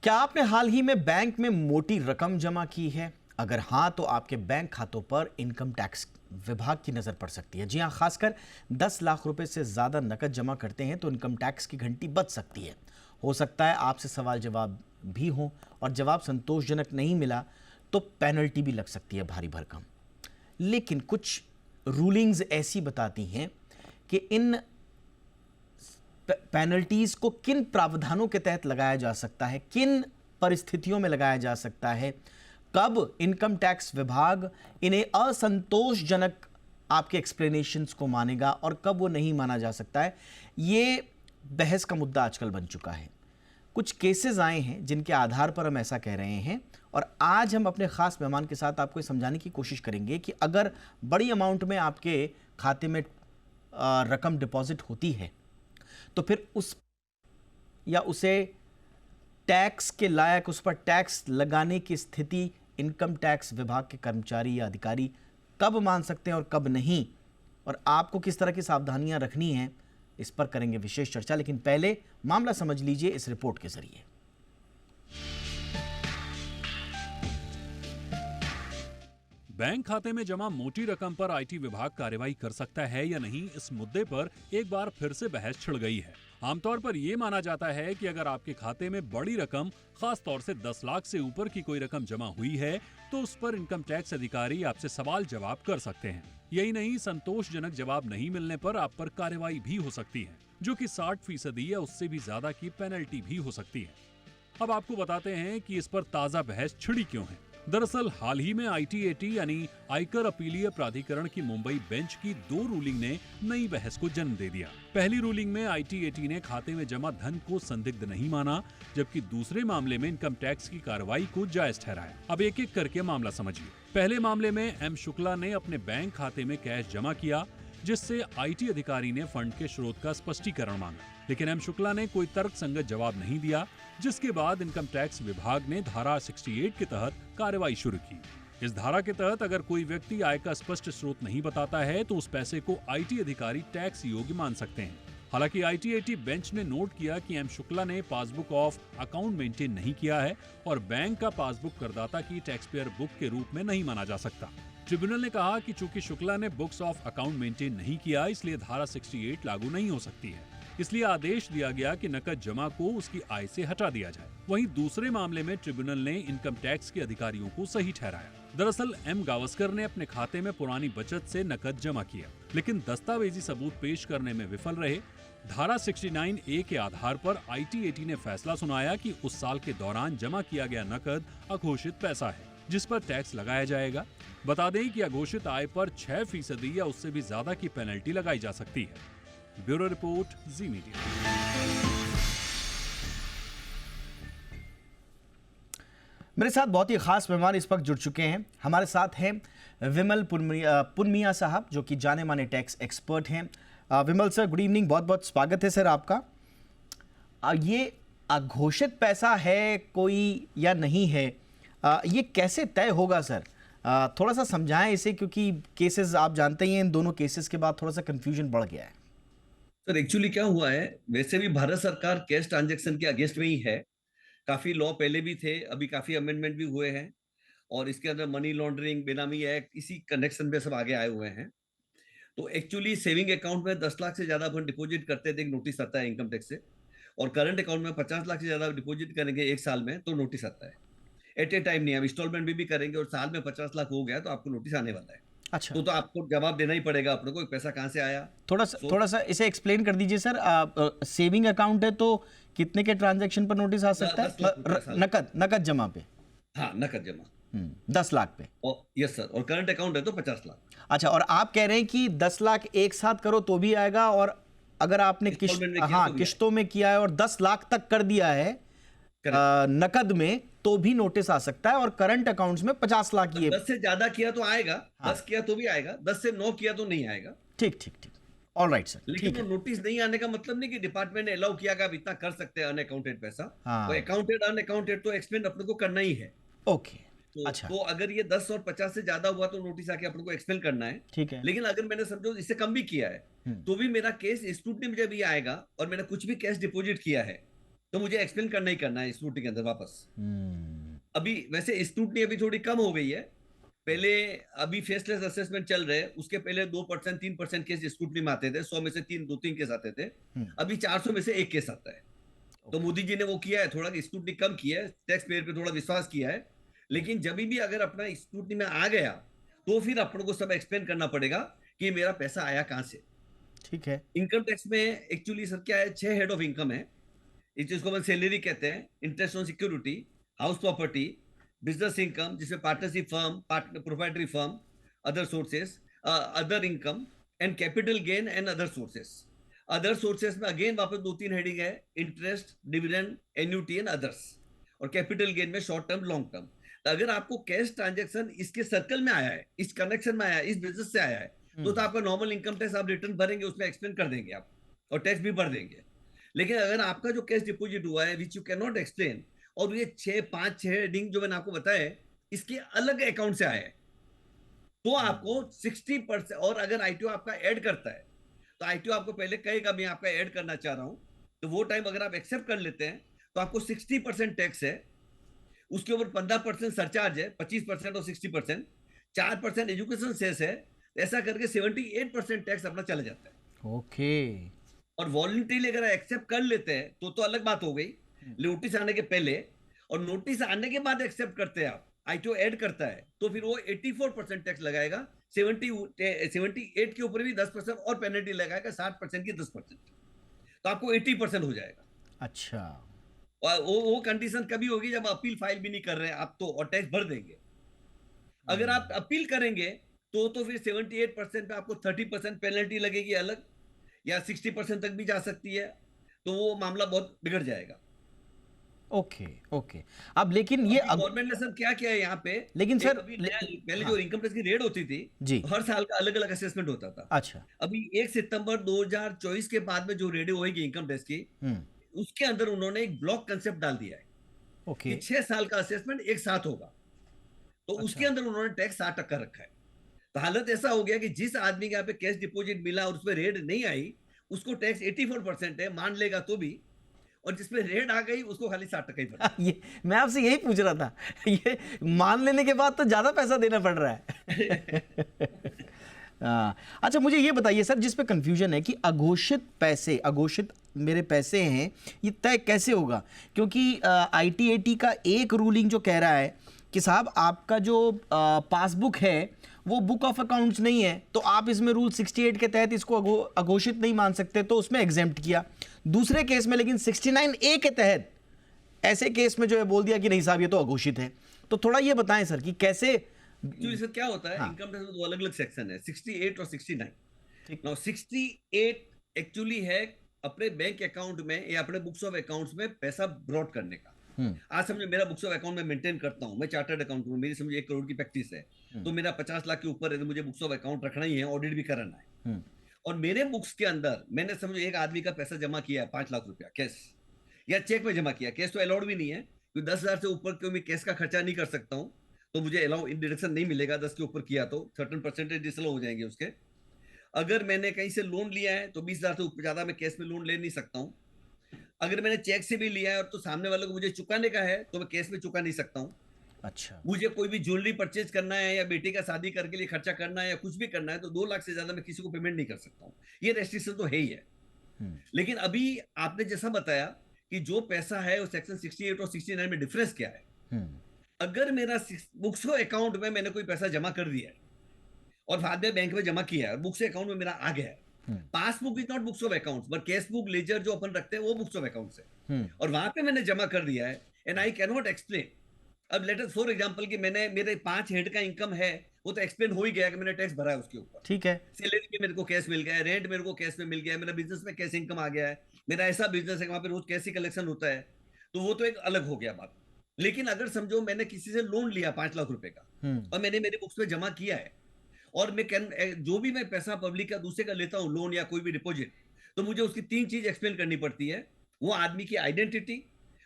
क्या आपने हाल ही में बैंक में मोटी रकम जमा की है? अगर हाँ, तो आपके बैंक खातों पर इनकम टैक्स विभाग की नज़र पड़ सकती है। जी हाँ, खासकर 10 लाख रुपए से ज़्यादा नकद जमा करते हैं तो इनकम टैक्स की घंटी बज सकती है। हो सकता है आपसे सवाल जवाब भी हों और जवाब संतोषजनक नहीं मिला तो पेनल्टी भी लग सकती है भारी भरकम। लेकिन कुछ रूलिंग्स ऐसी बताती हैं कि इन पेनल्टीज को किन प्रावधानों के तहत लगाया जा सकता है, किन परिस्थितियों में लगाया जा सकता है, कब इनकम टैक्स विभाग इन्हें असंतोषजनक आपके एक्सप्लेनेशंस को मानेगा और कब वो नहीं माना जा सकता है। ये बहस का मुद्दा आजकल बन चुका है। कुछ केसेस आए हैं जिनके आधार पर हम ऐसा कह रहे हैं और आज हम अपने खास मेहमान के साथ आपको समझाने की कोशिश करेंगे कि अगर बड़ी अमाउंट में आपके खाते में रकम डिपॉजिट होती है तो फिर उस या उसे टैक्स के लायक उस पर टैक्स लगाने की स्थिति इनकम टैक्स विभाग के कर्मचारी या अधिकारी कब मान सकते हैं और कब नहीं, और आपको किस तरह की सावधानियां रखनी हैं, इस पर करेंगे विशेष चर्चा। लेकिन पहले मामला समझ लीजिए इस रिपोर्ट के जरिए। बैंक खाते में जमा मोटी रकम पर आईटी विभाग कार्रवाई कर सकता है या नहीं, इस मुद्दे पर एक बार फिर से बहस छिड़ गई है। आमतौर पर यह माना जाता है कि अगर आपके खाते में बड़ी रकम, खास तौर से 10 लाख से ऊपर की कोई रकम जमा हुई है तो उस पर इनकम टैक्स अधिकारी आपसे सवाल जवाब कर सकते हैं। यही नहीं, संतोषजनक जवाब नहीं मिलने पर आप पर कार्रवाई भी हो सकती है, जो कि 60% या उससे भी ज्यादा की पेनल्टी भी हो सकती है। अब आपको बताते हैं कि इस पर ताजा बहस छिड़ी क्यों है। दरअसल हाल ही में आईटीएटी यानी आयकर अपीलीय प्राधिकरण की मुंबई बेंच की 2 रूलिंग ने नई बहस को जन्म दे दिया। पहली रूलिंग में आईटीएटी ने खाते में जमा धन को संदिग्ध नहीं माना, जबकि दूसरे मामले में इनकम टैक्स की कार्रवाई को जायज ठहराया। अब एक एक करके मामला समझिए। पहले मामले में एम शुक्ला ने अपने बैंक खाते में कैश जमा किया, जिससे आईटी अधिकारी ने फंड के स्रोत का स्पष्टीकरण मांगा, लेकिन एम शुक्ला ने कोई तर्कसंगत जवाब नहीं दिया, जिसके बाद इनकम टैक्स विभाग ने धारा 68 के तहत कार्रवाई शुरू की। इस धारा के तहत अगर कोई व्यक्ति आय का स्पष्ट स्रोत नहीं बताता है तो उस पैसे को आईटी अधिकारी टैक्स योग्य मान सकते हैं। हालांकि आईटीएटी बेंच ने नोट किया कि एम शुक्ला ने पासबुक ऑफ अकाउंट मेंटेन नहीं किया है और बैंक का पासबुक करदाता की टैक्स पेयर बुक के रूप में नहीं माना जा सकता। ट्रिब्यूनल ने कहा कि चूंकि शुक्ला ने बुक्स ऑफ अकाउंट मेंटेन नहीं किया, इसलिए धारा 68 लागू नहीं हो सकती है। इसलिए आदेश दिया गया कि नकद जमा को उसकी आय से हटा दिया जाए। वहीं दूसरे मामले में ट्रिब्यूनल ने इनकम टैक्स के अधिकारियों को सही ठहराया। दरअसल एम गावस्कर ने अपने खाते में पुरानी बचत से नकद जमा किया, लेकिन दस्तावेजी सबूत पेश करने में विफल रहे। धारा 69A के आधार पर आईटीएटी ने फैसला सुनाया कि उस साल के दौरान जमा किया गया नकद अघोषित पैसा है, जिस पर टैक्स लगाया जाएगा। बता दें कि अघोषित आय पर 6% या उससे भी ज्यादा की पेनल्टी लगाई जा सकती है। ब्यूरो रिपोर्ट, जी मीडिया। मेरे साथ बहुत ही खास मेहमान इस वक्त जुड़ चुके हैं। हमारे साथ हैं विमल पुनमिया साहब, जो कि जाने माने टैक्स एक्सपर्ट हैं। विमल सर, गुड इवनिंग, बहुत बहुत स्वागत है सर आपका। ये अघोषित पैसा है कोई या नहीं है, ये कैसे तय होगा सर? थोड़ा सा समझाएं इसे, क्योंकि केसेस आप जानते ही हैं, इन दोनों केसेस के बाद थोड़ा सा कंफ्यूजन बढ़ गया है। सर एक्चुअली क्या हुआ है, वैसे भी भारत सरकार कैश ट्रांजैक्शन के अगेंस्ट में ही है। काफी लॉ पहले भी थे, अभी काफी अमेंडमेंट भी हुए हैं और इसके अंदर मनी लॉन्ड्रिंग, बेनामी एक्ट, इसी कनेक्शन में सब आगे आए हुए हैं। तो एक्चुअली सेविंग अकाउंट में 10 लाख से ज्यादा अपन डिपॉजिट करते थे, नोटिस आता है इनकम टैक्स से, और करंट अकाउंट में 50 लाख से ज्यादा डिपॉजिट करेंगे एक साल में तो नोटिस आता है। एट ए टाइम नहीं, अब इंस्टॉलमेंट भी करेंगे और साल में 50 लाख हो गया तो आपको नोटिस आने वाला है। अच्छा, तो आपको जवाब देना ही पड़ेगा अपने को, पैसा कहाँ से आया। थोड़ा सा इसे एक्सप्लेन कर दीजिए सर। सेविंग अकाउंट है तो कितने के ट्रांजैक्शन पर नोटिस आ सकता है? नकद जमा पे? हाँ, नकद जमा 10 लाख पे। यस सर, और करंट अकाउंट है तो 50 लाख। अच्छा, और आप कह रहे हैं कि 10 लाख एक साथ करो तो भी आएगा, और अगर आपने किश्तों में किया है और 10 लाख तक कर दिया है नकद में तो भी नोटिस आ सकता है, और करंट अकाउंट्स में 50 लाख की 10 से ज्यादा किया तो आएगा। हाँ। 10 किया तो भी आएगा, 10 से 9 किया तो नहीं आएगा। ठीक, ऑल राइट सर। लेकिन वो नोटिस नहीं आने का मतलब नहीं कि डिपार्टमेंट ने अलाउ किया कि आप इतना कर सकते हैं अनअकाउंटेड पैसा। हाँ। वो अकाउंटेड अनअकाउंटेड तो एक्सपेंड अपने को करना ही है। ओके, अच्छा। तो अगर ये 10 और 50 से ज्यादा हुआ तो नोटिस आके अपने को एक्सपेल करना है। ठीक है। लेकिन अगर मैंने समझो इससे कम भी किया है तो भी मेरा केस स्क्रूटनी में जब ये आएगा और मैंने कुछ भी कैश डिपॉजिट किया है तो मुझे एक्सप्लेन करना ही करना है स्क्रूटनी के अंदर वापस। हम्म। अभी वैसे स्क्रूटनी अभी थोड़ी कम हो गई है। पहले अभी फेसलेस असेसमेंट चल रहे हैं, उसके पहले 2% 3% केस स्क्रूटनी में आते थे, 100 में से 2-3 केस आते थे। हम्म। अभी 400 में से एक केस आता है। तो ओके। मोदी जी ने वो किया है, थोड़ा स्क्रूटनी कम किया है, टैक्स पेयर पे थोड़ा विश्वास किया है। लेकिन जब भी अगर अपना स्क्रूटनी में आ गया तो फिर अपन को सब एक्सप्लेन करना पड़ेगा कि मेरा पैसा आया कहां से। ठीक है। इनकम टैक्स में एक्चुअली सर क्या है, 6 हेड ऑफ इनकम है। इस चीज को अपन सैलरी कहते हैं, interest on security, house property, business income जिसमें partnership firm, partner proprietary firm, other sources, other income and capital gain and other sources. Other sources में अगेन वापस 2-3 हेडिंग है, interest, dividend, annuity and others. और capital gain में short term, long term. तो अगर आपको cash transaction इसके circle में आया है, इस कनेक्शन में आया है, इस बिजनेस से आया है, तो आपका नॉर्मल इनकम टैक्स आप रिटर्न भरेंगे, उसमें एक्सप्लेन कर देंगे आप, और टैक्स भी भर देंगे। लेकिन अगर आपका जो कैश डिपॉजिट हुआ है which you can not explain, और ये 6-5-6 हेडिंग जो मैंने आपको बताया इसके अलग अकाउंट से आया है, तो आपको 60%। और अगर आईटीओ आपका ऐड करता है तो आईटीओ आपको पहले कहेगा मैं आपका ऐड करना चाह रहा हूं, तो वो टाइम अगर आप एक्सेप्ट कर लेते हैं तो आपको 60% टैक्स है, उसके ऊपर 15% सरचार्ज है, 25% और 60%, 4% एजुकेशन सेस है। ऐसा करके 78% टैक्स अपना चला जाता है। ओके। और वॉलंटरीली अगर एक्सेप्ट कर लेते हैं तो अलग बात हो गई, नोटिस आने के पहले। और नोटिस आने के बाद एक्सेप्ट करते हैं आप, आईटीओ ऐड करता है, तो फिर वो 84% टैक्स लगाएगा। 78 के ऊपर भी 10% और पेनल्टी लगाएगा, 60% की 10%। तो आपको 80% हो जाएगा। अच्छा। और वो कंडीशन कभी होगी जब अपील फाइल भी नहीं कर रहे हैं आप, तो और टैक्स भर देंगे। अगर आप अपील करेंगे तो फिर 78% पे आपको 30% पेनल्टी लगेगी अलग, या 60% तक भी जा सकती है। तो वो मामला बहुत बिगड़ जाएगा। ओके। ओके। अब लेकिन ये अभी गवर्नमेंट ने सर क्या किया है यहाँ पे, लेकिन एक सर अभी नया, पहले हाँ जो इनकम टैक्स की रेट होती थी, जी। तो हर साल का अलग अलग असेसमेंट होता था। अच्छा। अभी 1 सितंबर 2024 के बाद में जो रेट होगी इनकम टैक्स की, हम्म। उसके अंदर उन्होंने एक ब्लॉक कंसेप्ट डाल दिया है ओके। कि 6 साल का असेसमेंट एक साथ होगा। तो उसके अच्छा। अंदर उन्होंने टैक्स 60% रखा है। तो हालत ऐसा हो गया कि जिस आदमी के यहाँ पे कैश डिपॉजिट मिला और उसमें रेड नहीं आई, उसको टैक्स 84% है, मान लेगा तो भी। और जिसमें रेड आ गई उसको खाली 60% ही भरना ये मैं आपसे यही पूछ रहा था। ये मान लेने के बाद तो ज्यादा पैसा देना पड़ रहा है। है। हाँ। अच्छा, मुझे ये बताइए सर, जिस पे कंफ्यूजन है कि अघोषित पैसे, अघोषित मेरे पैसे हैं, ये तय कैसे होगा? क्योंकि आईटीएटी का एक रूलिंग जो कह रहा है कि साहब आपका जो पासबुक है वो बुक ऑफ अकाउंट्स नहीं है, तो आप इसमें रूल 68 के तहत इसको अघोषित नहीं मान सकते, तो उसमें एग्जेम्प्ट किया। दूसरे केस में लेकिन 69A के तहत ऐसे केस में जो है बोल दिया कि नहीं साहब ये तो अघोषित है। तो थोड़ा ये बताएं सर कि कैसे। एक्चुअली सर क्या होता है, हाँ। इनकम टैक्स में दो अलग अलग सेक्शन है, 68 और 69। ठीक। नाउ 68 एक्चुअली है अपने बैंक अकाउंट में या अपने बुक्स ऑफ अकाउंट्स में पैसा ब्रॉड करने का। आज समझो मेरा बुक्स ऑफ अकाउंट में मेंटेन करता हूं, मैं चार्टर्ड अकाउंट हूं, मेरी समझो 1 करोड़ की प्रैक्टिस है, तो मेरा 50 लाख के ऊपर है, तो मुझे बुक्स ऑफ अकाउंट रखना ही है, ऑडिट भी कराना है। और मेरे बुक्स के अंदर मैंने समझो एक आदमी का पैसा जमा किया है 5 लाख रुपया कैश, या चेक में जमा किया। कैश तो अलाउड भी नहीं है, क्योंकि 10,000 से ऊपर क्यों मैं कैश का खर्चा नहीं कर सकता हूं, तो मुझे अलाउ डिडक्शन नहीं मिलेगा। 10 के ऊपर किया तो सर्टेन परसेंटेज डिसअलाउ हो जाएंगे उसके। अगर मैंने कहीं से लोन लिया है तो 20,000 से ऊपर ज्यादा मैं कैश में लोन ले नहीं सकता हूँ। अगर मैंने चेक से भी लिया है और तो सामने वाले को मुझे चुकाने का है तो मैं कैश में चुका नहीं सकता हूँ। अच्छा। मुझे कोई भी ज्वेलरी परचेज करना है या बेटी का शादी करके लिए खर्चा करना है या कुछ भी करना है, तो 2 लाख से ज्यादा मैं किसी को पेमेंट नहीं कर सकता हूँ। ये रेस्ट्रिक्शन तो है ही है। लेकिन अभी आपने जैसा बताया कि जो पैसा है वो सेक्शन 68 और 69 में डिफरेंस क्या है। अगर मेरा बुक्स अकाउंट में मैंने कोई पैसा जमा कर दिया है और बाद में बैंक में जमा किया है, बुक्स अकाउंट में मेरा आ गया है, passbook is not books of accounts but cash book ledger जो अपन रखते हैं वो बुक्स ऑफ अकाउंट्स है, और वहां पे मैंने जमा कर दिया है and I can not explain. अब लेट अस फॉर एग्जांपल कि मैंने मेरे 5 हेड का इनकम है, वो तो एक्सप्लेन हो ही गया कि मैंने टैक्स भरा है उसके ऊपर। ठीक है। सैलरी में मेरे को कैश मिल गया है, रेंट मेरे को कैश में मिल गया है, मेरा बिजनेस में कैश इनकम आ गया है, मेरा ऐसा बिजनेस है वहां पे रोज कैश ही कलेक्शन होता है, तो वो तो एक अलग हो गया बात। लेकिन अगर समझो मैंने किसी से लोन लिया 5 लाख रुपए का और मैंने मेरे बुक्स में जमा किया है, और मैं कैन जो भी मैं पैसा पब्लिक का दूसरे का लेता हूं, लोन या कोई भी डिपॉजिट, तो मुझे उसकी 3 चीज एक्सप्लेन करनी पड़ती है। वो आदमी की आइडेंटिटी,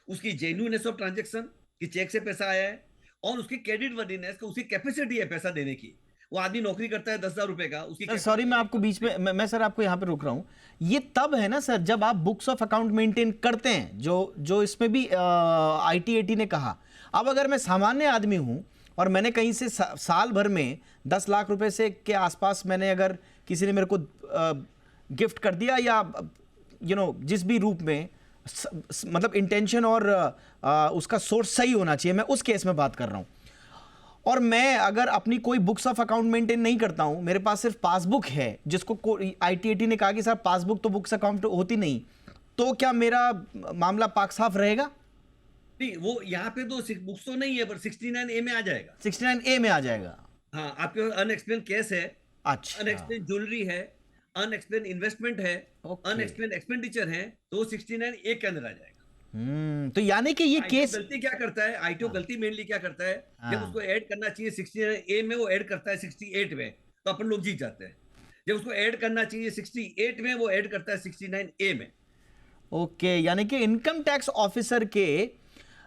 उसकी जेन्युइननेस ऑफ ट्रांजेक्शन कि चेक से पैसा आया है, और उसकी क्रेडिट वर्दीनेस, उसकी कैपेसिटी है पैसा देने की। वो आदमी नौकरी करता है 10,000 रुपए का, उसकी सर सॉरी मैं आपको बीच में मैं सर आपको यहाँ पे रोक रहा हूँ। ये तब है ना सर जब आप बुक्स ऑफ अकाउंट मेंटेन करते हैं, जो इसमें भी ITAT ने कहा। अब अगर मैं सामान्य आदमी हूँ और मैंने कहीं से साल भर में 10 लाख रुपए से के आसपास मैंने अगर किसी ने मेरे को गिफ्ट कर दिया या जिस भी रूप में, मतलब इंटेंशन और उसका सोर्स सही होना चाहिए, मैं उस केस में बात कर रहा हूँ। और मैं अगर अपनी कोई बुक्स ऑफ अकाउंट मेंटेन नहीं करता हूं, मेरे पास सिर्फ पासबुक है, जिसको ITAT ने कहा कि सर पासबुक तो बुक्स अकाउंट होती नहीं, तो क्या मेरा मामला पाक साफ रहेगा? नहीं, वो यहाँ पे तो बुक्स तो नहीं है, पर 69A में आ जाएगा। 69A में आ जाएगा। हाँ, आपके पास अनएक्सप्लेन केस है, अच्छा, अनएक्सप्लेन ज्वेलरी है, अनएक्सप्लेन इन्वेस्टमेंट है, Okay. अनएक्सप्लेन एक्सपेंडिचर है, तो 69A के अंदर आ जाएगा। तो यानी कि ये ITO केस गलती क्या करता है, ITO गलती मेनली क्या करता है, जब उसको ऐड करना चाहिए 69A में, वो ऐड करता है 68 में, तो अपन लोग जीत जाते हैं। जब उसको ऐड करना चाहिए 68 में, वो ऐड करता है 69A में। ओके, यानी कि इनकम टैक्स ऑफिसर के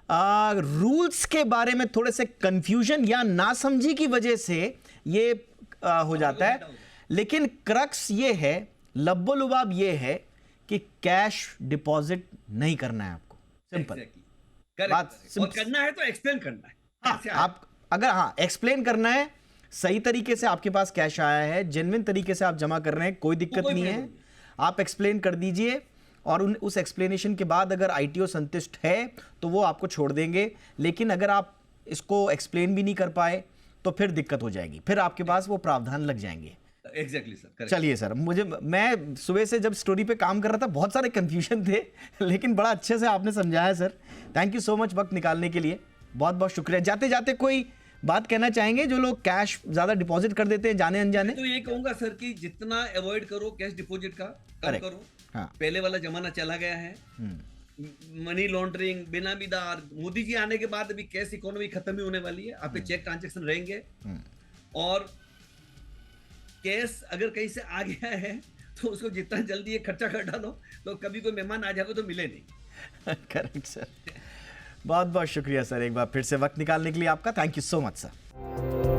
रूल्स के बारे में थोड़े से कंफ्यूजन या नासमझी की वजह से ये हो जाता है। लेकिन क्रक्स ये है, लब्बो लुबाब ये है कि कैश डिपॉजिट नहीं करना है आपको। सिंपल बात, और करना है तो एक्सप्लेन करना है। हाँ, आप अगर एक्सप्लेन करना है, सही तरीके से आपके पास कैश आया है, जेन्युइन तरीके से आप जमा कर रहे हैं, कोई दिक्कत नहीं है, आप एक्सप्लेन कर दीजिए। और उस एक्सप्लेनेशन के बाद अगर ITO संतुष्ट है तो वो आपको छोड़ देंगे। लेकिन अगर आप इसको एक्सप्लेन भी नहीं कर पाए तो फिर दिक्कत हो जाएगी, फिर आपके पास वो प्रावधान लग जाएंगे। Exactly sir. चलिए सर, मैं सुबह से जब स्टोरी पे काम कर रहा था बहुत सारे कंफ्यूजन थे, लेकिन बड़ा अच्छे से आपने समझाया sir. Thank you so much वक्त निकालने के लिए, बहुत बहुत शुक्रिया। जाते जाते कोई बात कहना चाहेंगे जो लोग कैश ज्यादा डिपॉजिट कर देते हैं जाने अनजाने? तो ये कहूंगा सर कि जितना अवॉइड करो कैश डिपॉजिट का, कम करो। हाँ। पहले वाला जमाना चला गया है, मनी लॉन्ड्रिंग, बेनामीदार। मोदी जी आने के बाद अभी कैश इकोनॉमी खत्म ही होने वाली है, आपके चेक ट्रांजैक्शन रहेंगे। और कैश अगर कहीं से आ गया है तो उसको जितना जल्दी ये खर्चा कर डालो, तो कभी कोई मेहमान आ जाएगा तो मिले नहीं। करेक्ट सर, बहुत बहुत शुक्रिया सर, एक बार फिर से वक्त निकालने के लिए आपका। Thank you so much sir.